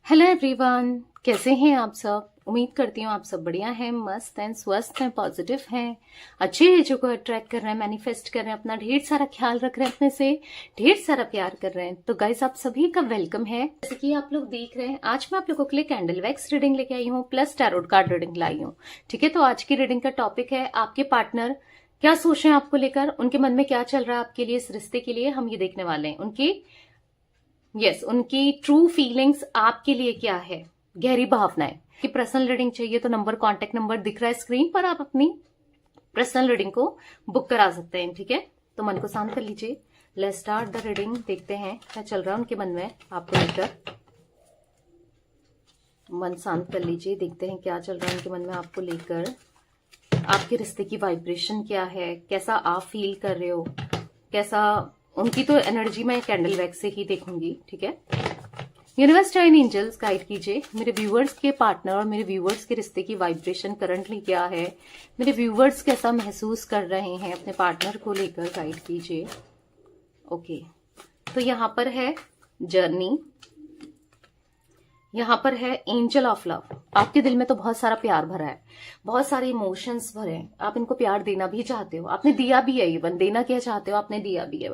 Hello everyone, कैसे हैं आप सब। उम्मीद करती हूँ आप सब बढ़िया हैं, मस्त हैं, स्वस्थ हैं, पॉजिटिव हैं, अच्छी चीजों को अट्रैक्ट कर रहे हैं, मैनिफेस्ट कर रहे हैं, अपना ढेर सारा ख्याल रख रहे हैं, अपने से ढेर सारा प्यार कर रहे हैं। तो गाइस, आप सभी का वेलकम है। जैसे कि आप लोग देख रहे हैं, आज मैं आप लोगों के लिए कैंडल वैक्स रीडिंग लेके आई हूँ, प्लस टैरोट कार्ड रीडिंग लाई हूँ। ठीक है, तो आज की रीडिंग का टॉपिक है आपके पार्टनर क्या सोच रहे हैं आपको लेकर, उनके मन में क्या चल रहा है आपके लिए, इस रिश्ते के लिए हम ये देखने वाले हैं। उनकी ट्रू फीलिंग्स आपके लिए क्या है, गहरी भावनाएं। कि पर्सनल रीडिंग चाहिए तो कांटेक्ट नंबर दिख रहा है स्क्रीन पर, आप अपनी पर्सनल रीडिंग को बुक करा सकते हैं। ठीक है, तो मन को शांत कर लीजिए। Let's start the reading. देखते हैं क्या चल रहा है उनके मन में आपको लेकर। मन शांत कर लीजिए, देखते हैं क्या चल रहा है उनके मन में आपको लेकर। आपके रिश्ते की वाइब्रेशन क्या है, कैसा आप फील कर रहे हो, कैसा उनकी तो एनर्जी मैं कैंडल वैक्स से ही देखूंगी। ठीक है, यूनिवर्स टाइन एंजल्स गाइड कीजिए मेरे व्यूवर्स के पार्टनर और मेरे व्यूवर्स के रिश्ते की वाइब्रेशन करंटली क्या है, मेरे व्यूवर्स कैसा महसूस कर रहे हैं अपने पार्टनर को लेकर, गाइड कीजिए। ओके, तो यहाँ पर है जर्नी, यहाँ पर है एंजल ऑफ लव। आपके दिल में तो बहुत सारा प्यार भरा है, बहुत सारे इमोशंस भरे हैं, आप इनको प्यार देना भी चाहते हो, आपने दिया भी है, इवन देना क्या चाहते हो, आपने दिया भी है,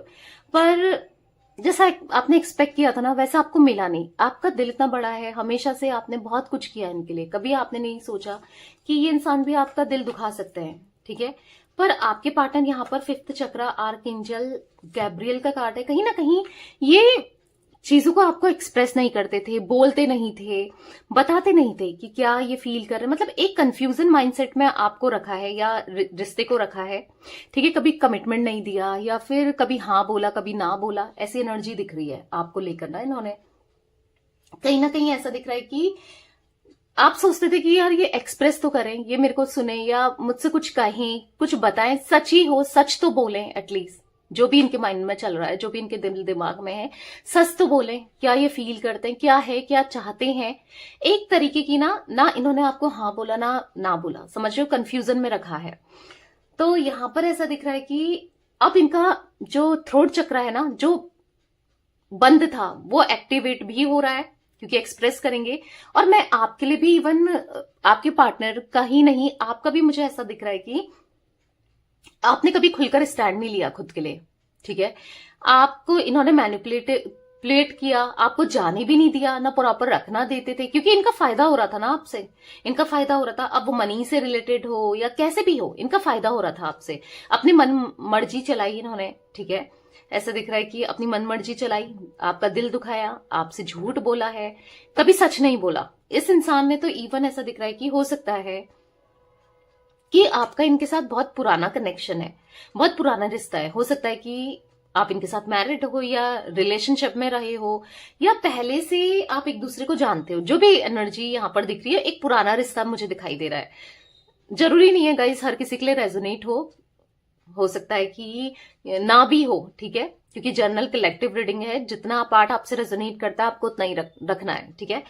पर जैसा आपने एक्सपेक्ट किया था ना वैसा आपको मिला नहीं। आपका दिल इतना बड़ा है, हमेशा से आपने बहुत कुछ किया इनके लिए, कभी आपने नहीं सोचा कि ये इंसान भी आपका दिल दुखा सकते हैं। ठीक है, पर आपके पार्टनर यहाँ पर फिफ्थ चक्र आर्क एंजल गैब्रियल का कार्ड है। कहीं ना कहीं ये चीजों को आपको एक्सप्रेस नहीं करते थे, बोलते नहीं थे, बताते नहीं थे कि क्या ये फील कर रहे हैं। मतलब एक कंफ्यूजन माइंडसेट में आपको रखा है या रिश्ते को रखा है। ठीक है, कभी कमिटमेंट नहीं दिया या फिर कभी हाँ बोला कभी ना बोला, ऐसी एनर्जी दिख रही है आपको लेकर ना इन्होंने। कहीं ना कहीं ऐसा दिख रहा है कि आप सोचते थे कि यार ये एक्सप्रेस तो करें, ये मेरे को सुने या मुझसे कुछ कहें, कुछ बताएं, सच ही हो, सच तो बोलें एटलीस्ट। जो भी इनके माइंड में चल रहा है, जो भी इनके दिल दिमाग में है, सच तो बोलें। क्या ये फील करते हैं, क्या है, क्या चाहते हैं। एक तरीके की ना इन्होंने आपको हाँ बोला ना बोला, समझ रहे हो, कंफ्यूजन में रखा है। तो यहां पर ऐसा दिख रहा है कि अब इनका जो थ्रोट चक्र है ना, जो बंद था, वो एक्टिवेट भी हो रहा है क्योंकि एक्सप्रेस करेंगे। और मैं आपके लिए भी, इवन आपके पार्टनर का ही नहीं, आपका भी मुझे ऐसा दिख रहा है कि आपने कभी खुलकर स्टैंड नहीं लिया खुद के लिए। ठीक है, आपको इन्होंने मैनिपुलेट किया, आपको जाने भी नहीं दिया, ना प्रॉपर रखना देते थे, क्योंकि इनका फायदा हो रहा था ना आपसे, इनका फायदा हो रहा था। अब वो मनी से रिलेटेड हो या कैसे भी हो, इनका फायदा हो रहा था आपसे। अपनी मन मर्जी चलाई इन्होंने। ठीक है, ऐसा दिख रहा है कि अपनी मन मर्जी चलाई, आपका दिल दुखाया, आपसे झूठ बोला है, कभी सच नहीं बोला इस इंसान ने। तो इवन ऐसा दिख रहा है कि हो सकता है कि आपका इनके साथ बहुत पुराना कनेक्शन है, बहुत पुराना रिश्ता है। हो सकता है कि आप इनके साथ मैरिड हो या रिलेशनशिप में रहे हो या पहले से आप एक दूसरे को जानते हो। जो भी एनर्जी यहाँ पर दिख रही है, एक पुराना रिश्ता मुझे दिखाई दे रहा है। जरूरी नहीं है गाइस हर किसी के लिए रेजोनेट हो सकता है कि ना भी हो। ठीक है, क्योंकि जर्नल कलेक्टिव रीडिंग है, जितना पार्ट आपसे रेजोनेट करता है आपको उतना ही रखना है। ठीक है,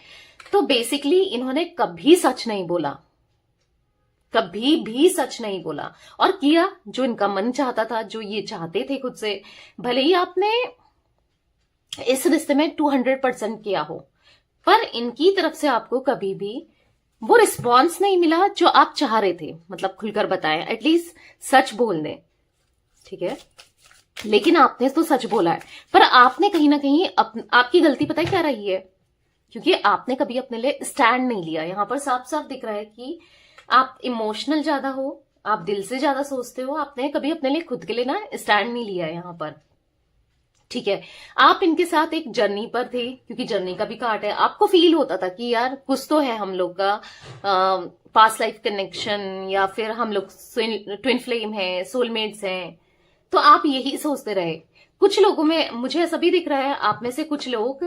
तो बेसिकली इन्होंने कभी सच नहीं बोला, कभी भी सच नहीं बोला, और किया जो इनका मन चाहता था, जो ये चाहते थे खुद से। भले ही आपने इस रिश्ते में 200% किया हो, पर इनकी तरफ से आपको कभी भी वो रिस्पॉन्स नहीं मिला जो आप चाह रहे थे। मतलब खुलकर बताएं, एटलीस्ट सच बोल दें। ठीक है, लेकिन आपने तो सच बोला है, पर आपने कहीं ना कहीं आपकी गलती पता है क्या रही है, क्योंकि आपने कभी अपने लिए स्टैंड नहीं लिया। यहां पर साफ साफ दिख रहा है कि आप इमोशनल ज्यादा हो, आप दिल से ज्यादा सोचते हो, आपने कभी अपने लिए खुद के लिए ना स्टैंड नहीं लिया है यहां पर। ठीक है, आप इनके साथ एक जर्नी पर थे, क्योंकि जर्नी का भी कार्ड है। आपको फील होता था कि यार कुछ तो है हम लोग का पास्ट लाइफ कनेक्शन, या फिर हम लोग ट्विन फ्लेम है, सोलमेट्स हैं। तो आप यही सोचते रहे। कुछ लोगों में मुझे ऐसा भी दिख रहा है, आप में से कुछ लोग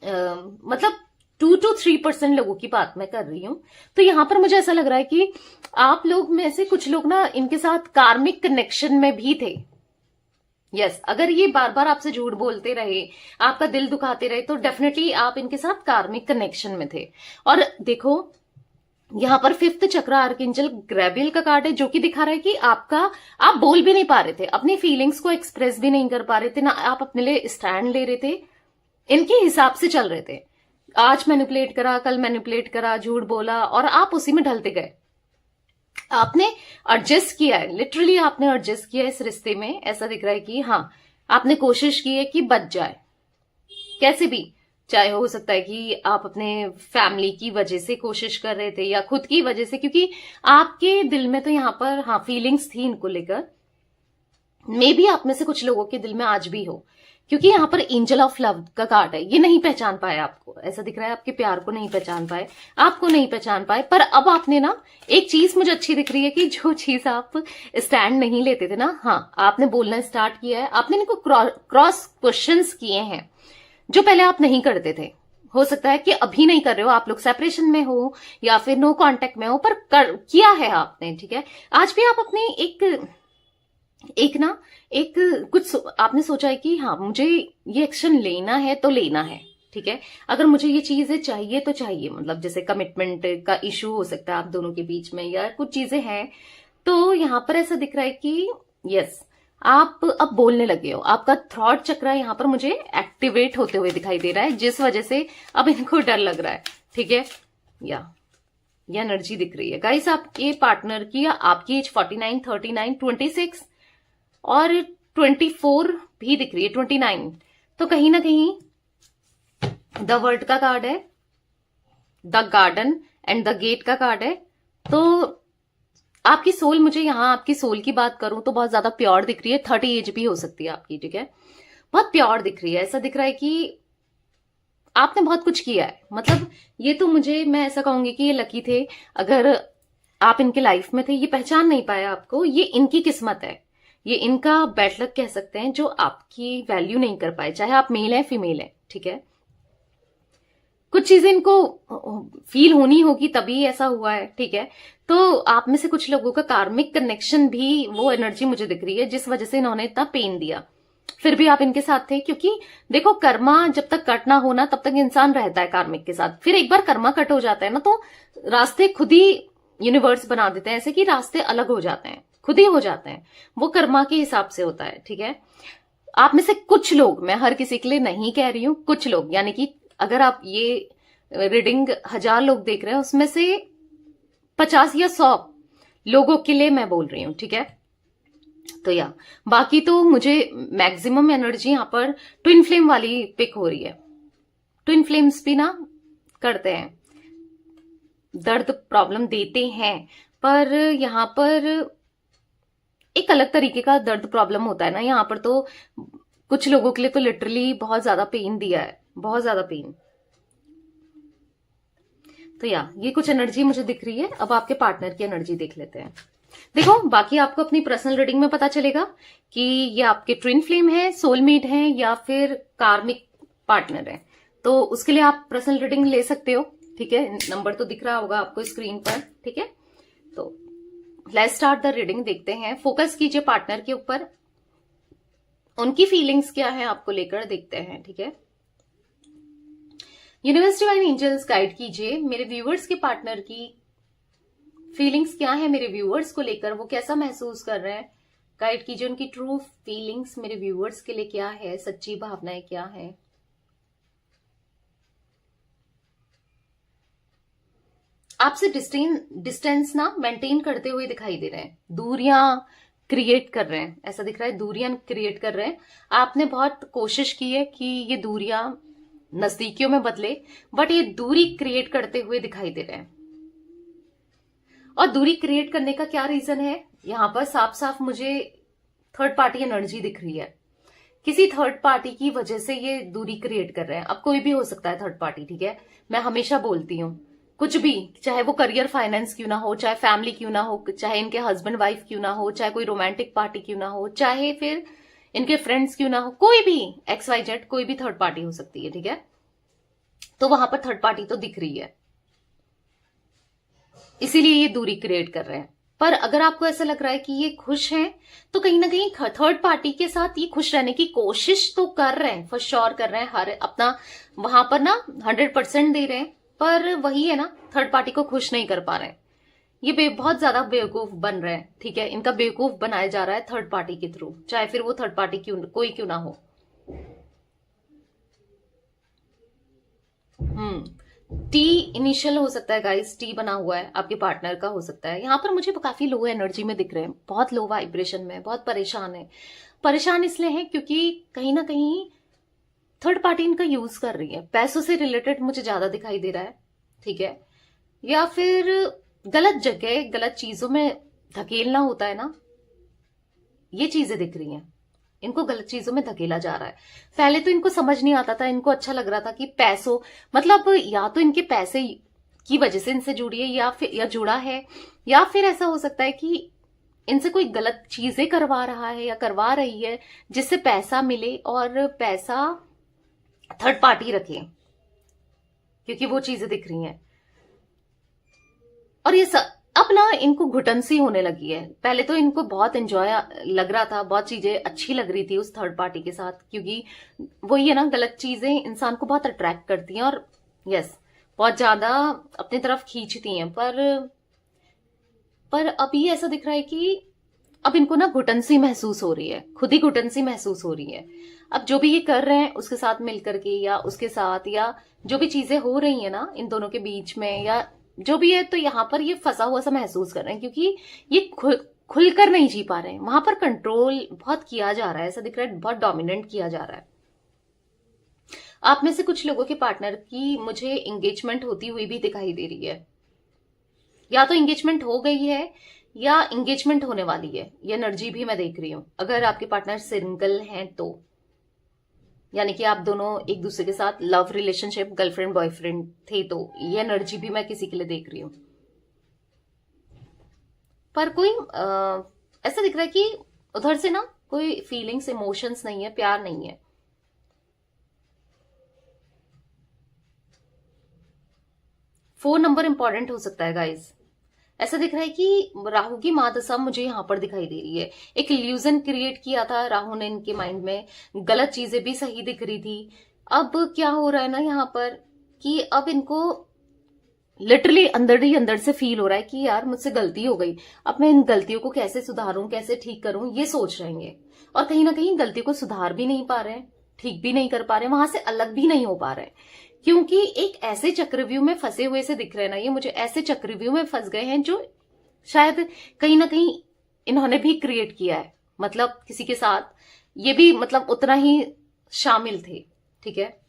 मतलब 2 to 3% लोगों की बात मैं कर रही हूं। तो यहां पर मुझे ऐसा लग रहा है कि आप लोग में से कुछ लोग ना इनके साथ कार्मिक कनेक्शन में भी थे। यस, अगर ये बार बार आपसे झूठ बोलते रहे, आपका दिल दुखाते रहे, तो डेफिनेटली आप इनके साथ कार्मिक कनेक्शन में थे। और देखो यहाँ पर फिफ्थ चक्र आर्कएंजल ग्रैबियल का कार्ड है, जो कि दिखा रहा है कि आप बोल भी नहीं पा रहे थे, अपनी फीलिंग्स को एक्सप्रेस भी नहीं कर पा रहे थे, ना आप अपने लिए स्टैंड ले रहे थे, इनके हिसाब से चल रहे थे। आज मैनिपुलेट करा, कल मैनिपुलेट करा, झूठ बोला, और आप उसी में ढलते गए। आपने एडजस्ट किया है, लिटरली आपने एडजस्ट किया है इस रिश्ते में। ऐसा दिख रहा है कि हाँ, आपने कोशिश की है कि बच जाए कैसे भी, चाहे हो सकता है कि आप अपने फैमिली की वजह से कोशिश कर रहे थे या खुद की वजह से, क्योंकि आपके दिल में तो यहां पर हाँ फीलिंग्स थी इनको लेकर। मे बी आप में से कुछ लोगों के दिल में आज भी हो, क्योंकि यहाँ पर एंजल ऑफ लव का कार्ड है। ये नहीं पहचान पाए आपको, ऐसा दिख रहा है आपके प्यार को नहीं पहचान पाए, आपको नहीं पहचान पाए। पर अब आपने ना एक चीज मुझे अच्छी दिख रही है कि जो चीज आप स्टैंड नहीं लेते थे ना, हाँ आपने बोलना स्टार्ट किया है। आपने इनको क्रॉस क्वेश्चंस किए हैं जो पहले आप नहीं करते थे। हो सकता है कि अभी नहीं कर रहे हो, आप लोग सेपरेशन में हो या फिर नो कांटेक्ट में हो, पर किया है आपने, ठीक है। आज भी आप अपने एक कुछ आपने सोचा है कि हाँ मुझे ये एक्शन लेना है तो लेना है, ठीक है। अगर मुझे ये चीजें चाहिए तो चाहिए, मतलब जैसे कमिटमेंट का इशू हो सकता है आप दोनों के बीच में, या कुछ चीजें हैं। तो यहां पर ऐसा दिख रहा है कि यस, आप अब बोलने लगे हो। आपका थॉट चक्र यहां पर मुझे एक्टिवेट होते हुए दिखाई दे रहा है, जिस वजह से अब इनको डर लग रहा है, ठीक है। ये एनर्जी दिख रही है गाइस आपके पार्टनर की, या आपकी एज 49, 39, 26 और 24 भी दिख रही है, 29। तो कहीं ना कहीं द वर्ल्ड का कार्ड है, the garden and the gate का कार्ड है। तो आपकी सोल, मुझे यहां आपकी सोल की बात करूं तो बहुत ज्यादा प्योर दिख रही है। 30 एज भी हो सकती है आपकी, ठीक है। बहुत प्योर दिख रही है। ऐसा दिख रहा है कि आपने बहुत कुछ किया है, मतलब ये तो मैं ऐसा कहूंगी कि ये लकी थे। अगर आप इनके लाइफ में थे, ये पहचान नहीं पाया आपको, ये इनकी किस्मत है, ये इनका बैड लक कह सकते हैं, जो आपकी वैल्यू नहीं कर पाए, चाहे आप मेल है फीमेल है, ठीक है। कुछ चीजें इनको फील होनी होगी तभी ऐसा हुआ है, ठीक है। तो आप में से कुछ लोगों का कार्मिक कनेक्शन भी, वो एनर्जी मुझे दिख रही है जिस वजह से इन्होंने इतना पेन दिया, फिर भी आप इनके साथ थे। क्योंकि देखो, कर्मा जब तक कट ना होना तब तक इंसान रहता है कार्मिक के साथ। फिर एक बार कर्मा कट हो जाता है ना, तो रास्ते खुद ही यूनिवर्स बना देते हैं, ऐसे कि रास्ते अलग हो जाते हैं, खुद ही हो जाते हैं। वो कर्मा के हिसाब से होता है, ठीक है। आप में से कुछ लोग, मैं हर किसी के लिए नहीं कह रही हूं, कुछ लोग, यानी कि अगर आप ये रीडिंग 1000 लोग देख रहे हैं, उसमें से 50 या 100 लोगों के लिए मैं बोल रही हूं, ठीक है। तो बाकी तो मुझे मैक्सिमम एनर्जी यहां पर ट्विन फ्लेम वाली पिक हो रही है। ट्विन फ्लेम्स भी ना करते हैं, दर्द प्रॉब्लम देते हैं, पर यहां पर एक अलग तरीके का दर्द प्रॉब्लम होता है ना। यहां पर तो कुछ लोगों के लिए तो लिटरली बहुत ज्यादा पेन दिया है, बहुत ज्यादा पेन। तो ये कुछ एनर्जी मुझे दिख रही है। अब आपके पार्टनर की एनर्जी देख लेते हैं। देखो, बाकी आपको अपनी पर्सनल रीडिंग में पता चलेगा कि ये आपके ट्विन फ्लेम है, सोलमेट है, या फिर कार्मिक पार्टनर है। तो उसके लिए आप पर्सनल रीडिंग ले सकते हो, ठीक है। नंबर तो दिख रहा होगा आपको स्क्रीन पर, ठीक है। तो लेट्स स्टार्ट द रीडिंग, देखते हैं। फोकस कीजिए पार्टनर के ऊपर, उनकी फीलिंग्स क्या है आपको लेकर, देखते हैं, ठीक है। यूनिवर्स डिवाइन एंजल्स गाइड कीजिए मेरे व्यूअर्स के पार्टनर की फीलिंग्स क्या है, मेरे व्यूअर्स को लेकर वो कैसा महसूस कर रहे हैं। गाइड कीजिए उनकी ट्रू फीलिंग्स मेरे व्यूअर्स के लिए क्या है, सच्ची भावनाएं क्या है। आपसे डिस्टेंस ना मेंटेन करते हुए दिखाई दे रहे हैं, दूरियां क्रिएट कर रहे हैं, ऐसा दिख रहा है, दूरियां क्रिएट कर रहे हैं। आपने बहुत कोशिश की है कि ये दूरियां नजदीकियों में बदले, बट ये दूरी क्रिएट करते हुए दिखाई दे रहे हैं। और दूरी क्रिएट करने का क्या रीजन है, यहां पर साफ साफ मुझे थर्ड पार्टी एनर्जी दिख रही है। किसी थर्ड पार्टी की वजह से ये दूरी क्रिएट कर रहे हैं। अब कोई भी हो सकता है थर्ड पार्टी, ठीक है। मैं हमेशा बोलती हूँ, कुछ भी, चाहे वो करियर फाइनेंस क्यों ना हो, चाहे फैमिली क्यों ना हो, चाहे इनके हस्बैंड वाइफ क्यों ना हो, चाहे कोई रोमांटिक पार्टी क्यों ना हो, चाहे फिर इनके फ्रेंड्स क्यों ना हो, कोई भी XYZ कोई भी थर्ड पार्टी हो सकती है, ठीक है। तो वहां पर थर्ड पार्टी तो दिख रही है, इसीलिए ये दूरी क्रिएट कर रहे हैं। पर अगर आपको ऐसा लग रहा है कि ये खुश हैं, तो कहीं ना कहीं थर्ड पार्टी के साथ ये खुश रहने की कोशिश तो कर रहे हैं, फॉर श्योर कर रहे हैं, हर अपना वहां पर ना 100% दे रहे हैं। पर वही है ना, थर्ड पार्टी को खुश नहीं कर पा रहे हैं। ये बहुत ज्यादा बेवकूफ बन रहे हैं, ठीक है। इनका बेवकूफ बनाया जा रहा है थर्ड पार्टी के थ्रू, चाहे फिर वो थर्ड पार्टी कोई क्यों ना हो। टी इनिशियल हो सकता है गाइस, टी बना हुआ है, आपके पार्टनर का हो सकता है। यहाँ पर मुझे काफी लो एनर्जी में दिख रहे हैं, बहुत लो वाइब्रेशन में, बहुत परेशान है। परेशान इसलिए है क्योंकि कहीं ना कहीं थर्ड पार्टी इनका यूज कर रही है, पैसों से रिलेटेड मुझे ज्यादा दिखाई दे रहा है, ठीक है। या फिर गलत जगह गलत चीजों में धकेलना होता है ना, ये चीजें दिख रही हैं। इनको गलत चीजों में धकेला जा रहा है। पहले तो इनको समझ नहीं आता था, इनको अच्छा लग रहा था कि पैसों मतलब या तो इनके पैसे की वजह से इनसे जुड़ी है या फिर या जुड़ा है, या फिर ऐसा हो सकता है कि इनसे कोई गलत चीजें करवा रहा है या करवा रही है जिससे पैसा मिले और पैसा थर्ड पार्टी रखे, क्योंकि वो चीजें दिख रही हैं। और ये अब ना इनको घुटन सी होने लगी है। पहले तो इनको बहुत एंजॉय लग रहा था, बहुत चीजें अच्छी लग रही थी उस थर्ड पार्टी के साथ, क्योंकि वही है ना, गलत चीजें इंसान को बहुत अट्रैक्ट करती हैं और यस बहुत ज्यादा अपनी तरफ खींचती हैं। पर अभी ऐसा दिख रहा है कि अब इनको ना घुटन सी महसूस हो रही है, खुद ही घुटन सी महसूस हो रही है। अब जो भी ये कर रहे हैं उसके साथ मिलकर के या उसके साथ, या जो भी चीजें हो रही है ना इन दोनों के बीच में या जो भी है, तो यहां पर ये फंसा हुआ सा महसूस कर रहे हैं, क्योंकि ये खुलकर नहीं जी पा रहे हैं। वहां पर कंट्रोल बहुत किया जा रहा है, ऐसा दिख रहा है बहुत डोमिनेंट किया जा रहा है। आप में से कुछ लोगों के पार्टनर की मुझे एंगेजमेंट होती हुई भी दिखाई दे रही है, या तो एंगेजमेंट हो गई है या एंगेजमेंट होने वाली है, ये एनर्जी भी मैं देख रही हूं। अगर आपके पार्टनर सिंगल हैं तो, यानी कि आप दोनों एक दूसरे के साथ लव रिलेशनशिप गर्लफ्रेंड बॉयफ्रेंड थे, तो ये एनर्जी भी मैं किसी के लिए देख रही हूं। पर कोई ऐसा दिख रहा है कि उधर से ना कोई फीलिंग्स इमोशंस नहीं है, प्यार नहीं है। फोन नंबर इंपॉर्टेंट हो सकता है गाइज। ऐसा दिख रहा है कि राहु की महादशा मुझे यहां पर दिखाई दे रही है। एक इल्यूजन क्रिएट किया था राहु ने इनके माइंड में, गलत चीजें भी सही दिख रही थी। अब क्या हो रहा है ना यहाँ पर कि अब इनको लिटरली अंदर ही अंदर से फील हो रहा है कि यार मुझसे गलती हो गई, अब मैं इन गलतियों को कैसे सुधारूं, कैसे ठीक करूं, ये सोच रहेंगे। और कहीं ना कहीं गलती को सुधार भी नहीं पा रहे हैं, ठीक भी नहीं कर पा रहे हैं, वहां से अलग भी नहीं हो पा रहे हैं, क्योंकि एक ऐसे चक्रव्यूह में फंसे हुए से दिख रहे हैं ना, ये मुझे ऐसे चक्रव्यूह में फंस गए हैं जो शायद कहीं ना कहीं इन्होंने भी क्रिएट किया है, मतलब किसी के साथ ये भी मतलब उतना ही शामिल थे, ठीक है।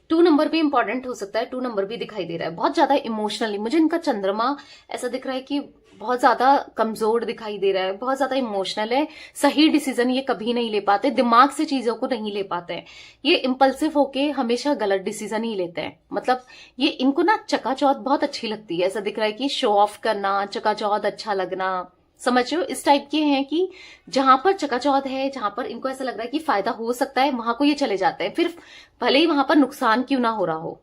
टू नंबर भी इंपॉर्टेंट हो सकता है, टू नंबर भी दिखाई दे रहा है। बहुत ज्यादा इमोशनली मुझे इनका चंद्रमा ऐसा दिख रहा है कि बहुत ज्यादा कमजोर दिखाई दे रहा है, बहुत ज्यादा इमोशनल है, सही डिसीजन ये कभी नहीं ले पाते, दिमाग से चीजों को नहीं ले पाते हैं, ये इम्पल्सिव होके हमेशा गलत डिसीजन ही लेते हैं। मतलब ये इनको ना चकाचौंध बहुत अच्छी लगती है, ऐसा दिख रहा है कि शो ऑफ करना, चकाचौंध अच्छा लगना, समझ रहे हो, इस टाइप के हैं कि जहां पर चकाचौंध है, जहां पर इनको ऐसा लग रहा है कि फायदा हो सकता है, वहां को ये चले जाते हैं, फिर भले ही वहां पर नुकसान क्यों ना हो रहा हो,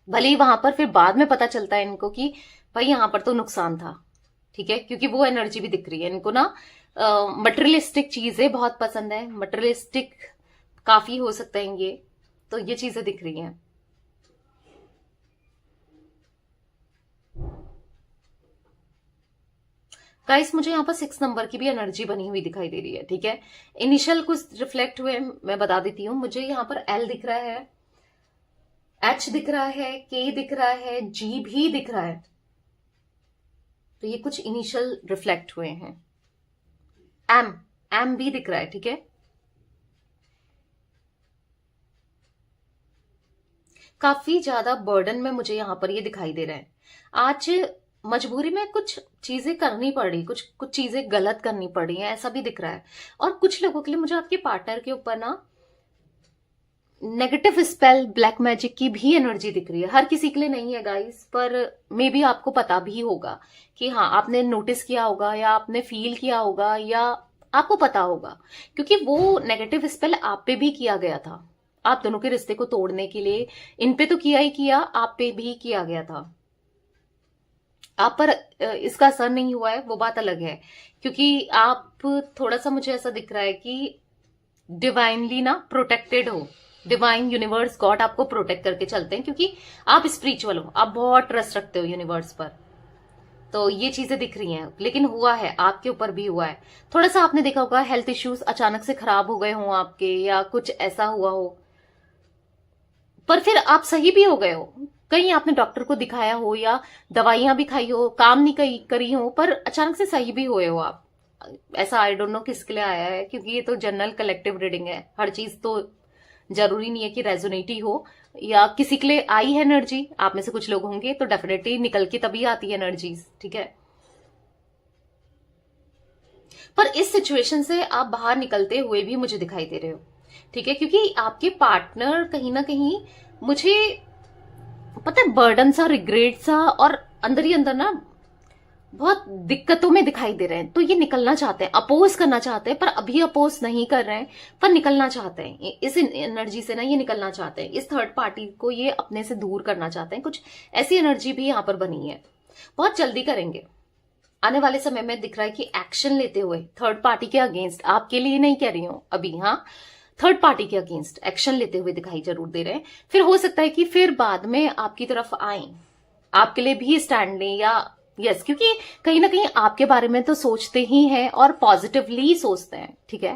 भले ही वहां पर फिर बाद में पता चलता है इनको कि भाई यहां पर तो नुकसान था, ठीक है। क्योंकि वो एनर्जी भी दिख रही है इनको ना, मटेरियलिस्टिक चीजें बहुत पसंद है, मटेरियलिस्टिक काफी हो सकते हैं ये, तो ये चीजें दिख रही हैं। गाइस मुझे यहाँ पर 6 नंबर की भी एनर्जी बनी हुई दिखाई दे रही है, ठीक है। इनिशियल कुछ रिफ्लेक्ट हुए मैं बता देती हूँ। मुझे यहाँ पर एल दिख रहा है, एच दिख रहा है, के दिख रहा है, जी भी दिख रहा है, तो ये कुछ इनिशियल रिफ्लेक्ट हुए हैं। एम एम भी दिख रहा है, ठीक है। काफी ज्यादा बर्डन में मुझे यहां पर ये दिखाई दे रहा है। आज मजबूरी में कुछ चीजें करनी पड़ रही, कुछ चीजें गलत करनी पड़ रही हैं, ऐसा भी दिख रहा है। और कुछ लोगों के लिए मुझे आपके पार्टनर के ऊपर ना नेगेटिव स्पेल, ब्लैक मैजिक की भी एनर्जी दिख रही है। हर किसी के लिए नहीं है गाइस, पर मे बी आपको पता भी होगा कि हाँ, आपने नोटिस किया होगा या आपने फील किया होगा या आपको पता होगा, क्योंकि वो नेगेटिव स्पेल आप पे भी किया गया था, आप दोनों के रिश्ते को तोड़ने के लिए। इन पे तो किया ही किया, आप पे भी किया गया था। आप पर इसका असर नहीं हुआ है वो बात अलग है, क्योंकि आप थोड़ा सा मुझे ऐसा दिख रहा है कि डिवाइनली ना प्रोटेक्टेड हो, डिवाइन यूनिवर्स गॉड आपको प्रोटेक्ट करके चलते हैं, क्योंकि आप स्पिरिचुअल हो, आप बहुत ट्रस्ट रखते हो यूनिवर्स पर। तो ये चीजें दिख रही हैं, लेकिन हुआ है, आपके ऊपर भी हुआ है। थोड़ा सा आपने देखा होगा हेल्थ इश्यूज अचानक से खराब हो गए हों आपके, या कुछ ऐसा हुआ हो, पर फिर आप सही भी हो गए हो। कहीं आपने डॉक्टर को दिखाया हो या दवाइयां भी खाई हो, काम नहीं करी हो, पर अचानक से सही भी हुए हो आप। ऐसा आई डोंट नो किसके लिए आया है, क्योंकि ये तो जनरल कलेक्टिव रीडिंग है। हर चीज तो जरूरी नहीं है कि रेजोनेट ही हो, या किसी के लिए आई है एनर्जी, आप में से कुछ लोग होंगे तो डेफिनेटली निकल के तभी आती है एनर्जीज, ठीक है। पर इस सिचुएशन से आप बाहर निकलते हुए भी मुझे दिखाई दे रहे हो, ठीक है, क्योंकि आपके पार्टनर कहीं ना कहीं मुझे पता है बर्डन सा, रिग्रेट सा, और अंदर ही अंदर ना बहुत दिक्कतों में दिखाई दे रहे हैं। तो ये निकलना चाहते हैं, अपोज करना चाहते हैं, पर अभी अपोज नहीं कर रहे हैं, पर निकलना चाहते हैं इस एनर्जी से ना, ये निकलना चाहते हैं। इस थर्ड पार्टी को ये अपने से दूर करना चाहते हैं। कुछ ऐसी एनर्जी भी यहां पर बनी है, बहुत जल्दी करेंगे। आने वाले समय में दिख रहा है कि एक्शन लेते हुए थर्ड पार्टी के अगेंस्ट, आपके लिए नहीं कह रही हूं अभी, हाँ, थर्ड पार्टी के अगेंस्ट एक्शन लेते हुए दिखाई जरूर दे रहे हैं। फिर हो सकता है कि फिर बाद में आपकी तरफ आए, आपके लिए भी स्टैंड लें, या यस, क्योंकि कहीं ना कहीं आपके बारे में तो सोचते ही हैं और पॉजिटिवली सोचते हैं, ठीक है।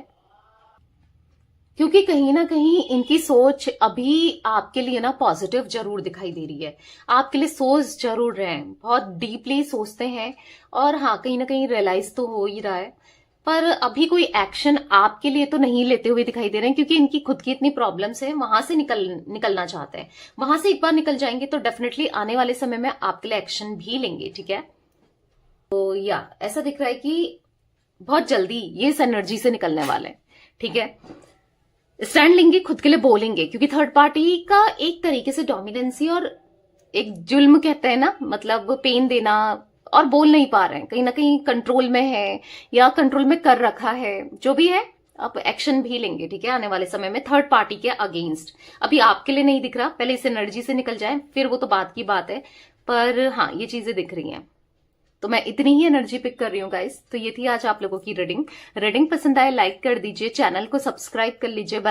क्योंकि कहीं ना कहीं इनकी सोच अभी आपके लिए ना पॉजिटिव जरूर दिखाई दे रही है, आपके लिए सोच जरूर रहे हैं, बहुत डीपली सोचते हैं। और हाँ, कहीं ना कहीं रियलाइज तो हो ही रहा है, पर अभी कोई एक्शन आपके लिए तो नहीं लेते हुए दिखाई दे रहे हैं, क्योंकि इनकी खुद की इतनी प्रॉब्लम्स है, वहां से निकलना चाहते हैं। वहां से एक बार निकल जाएंगे तो डेफिनेटली आने वाले समय में आपके लिए एक्शन भी लेंगे, ठीक है। तो या ऐसा दिख रहा है कि बहुत जल्दी ये इस एनर्जी से निकलने वाले हैं, ठीक है। स्टैंड लेंगे, खुद के लिए बोलेंगे, क्योंकि थर्ड पार्टी का एक तरीके से डोमिनेंसी और एक जुल्म कहते हैं ना, मतलब पेन देना, और बोल नहीं पा रहे हैं, कहीं ना कहीं कंट्रोल में है या कंट्रोल में कर रखा है, जो भी है। अब एक्शन भी लेंगे, ठीक है, आने वाले समय में थर्ड पार्टी के अगेंस्ट। अभी आपके लिए नहीं दिख रहा, पहले इस एनर्जी से निकल जाए, फिर वो तो बात की बात है। पर हाँ, ये चीजें दिख रही हैं, तो मैं इतनी ही एनर्जी पिक कर रही हूँ गाइस। तो ये थी आज आप लोगों की रीडिंग। रीडिंग पसंद आए लाइक कर दीजिए, चैनल को सब्सक्राइब कर लीजिए।